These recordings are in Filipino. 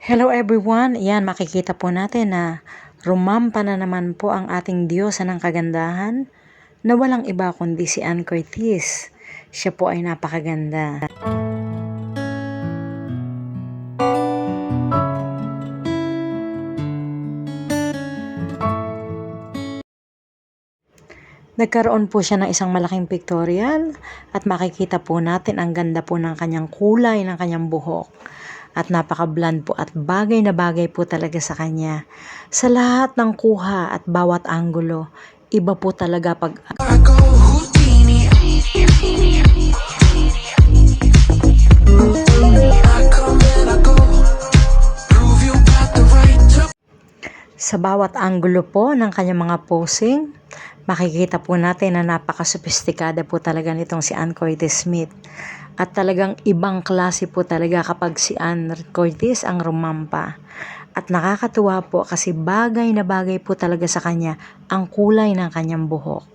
Hello everyone! Yan, makikita po natin na rumampa na naman po ang ating Diyosa ng kagandahan na walang iba kundi si Ann Curtis. Siya po ay napakaganda. Nagkaroon po siya ng isang malaking pictorial at makikita po natin ang ganda po ng kanyang kulay, ng kanyang buhok. At napaka-blond po at bagay na bagay po talaga sa kanya. Sa lahat ng kuha at bawat anggulo, iba po talaga pag... Sa bawat anggulo po ng kanyang mga posing, makikita po natin na napaka-sophisticada po talaga nitong si Ann Curtis Smith. At talagang ibang klase po talaga kapag si Ann Curtis ang rumampa. At nakakatuwa po kasi bagay na bagay po talaga sa kanya ang kulay ng kanyang buhok.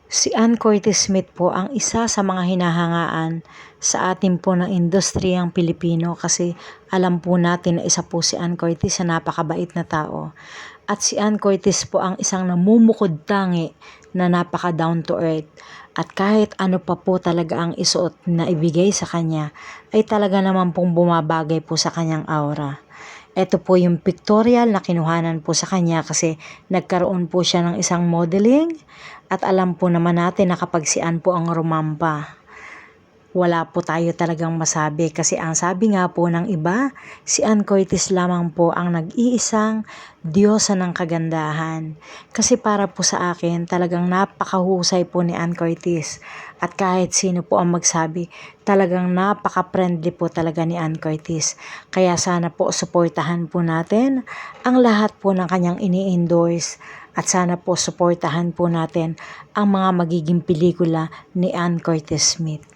Si Ann Curtis Smith po ang isa sa mga hinahangaan sa atin po ng industriyang Pilipino kasi alam po natin na isa po si Ann Curtis na napakabait na tao. At si Ann Curtis po ang isang namumukod tangi na napaka down to earth. At kahit ano pa po talaga ang isuot na ibigay sa kanya ay talaga naman pong bumabagay po sa kanyang aura. Ito po yung pictorial na kinuhanan po sa kanya kasi nagkaroon po siya ng isang modeling at alam po naman natin na kapag si Ann po ang rumampa, wala po tayo talagang masabi kasi ang sabi nga po ng iba, si Ann Curtis lamang po ang nag-iisang Diyosa ng kagandahan. Kasi para po sa akin, talagang napakahusay po ni Ann Curtis. At kahit sino po ang magsabi, talagang napaka-friendly po talaga ni Ann Curtis. Kaya sana po suportahan po natin ang lahat po ng kanyang ini-endorse. At sana po suportahan po natin ang mga magiging pelikula ni Ann Curtis Smith.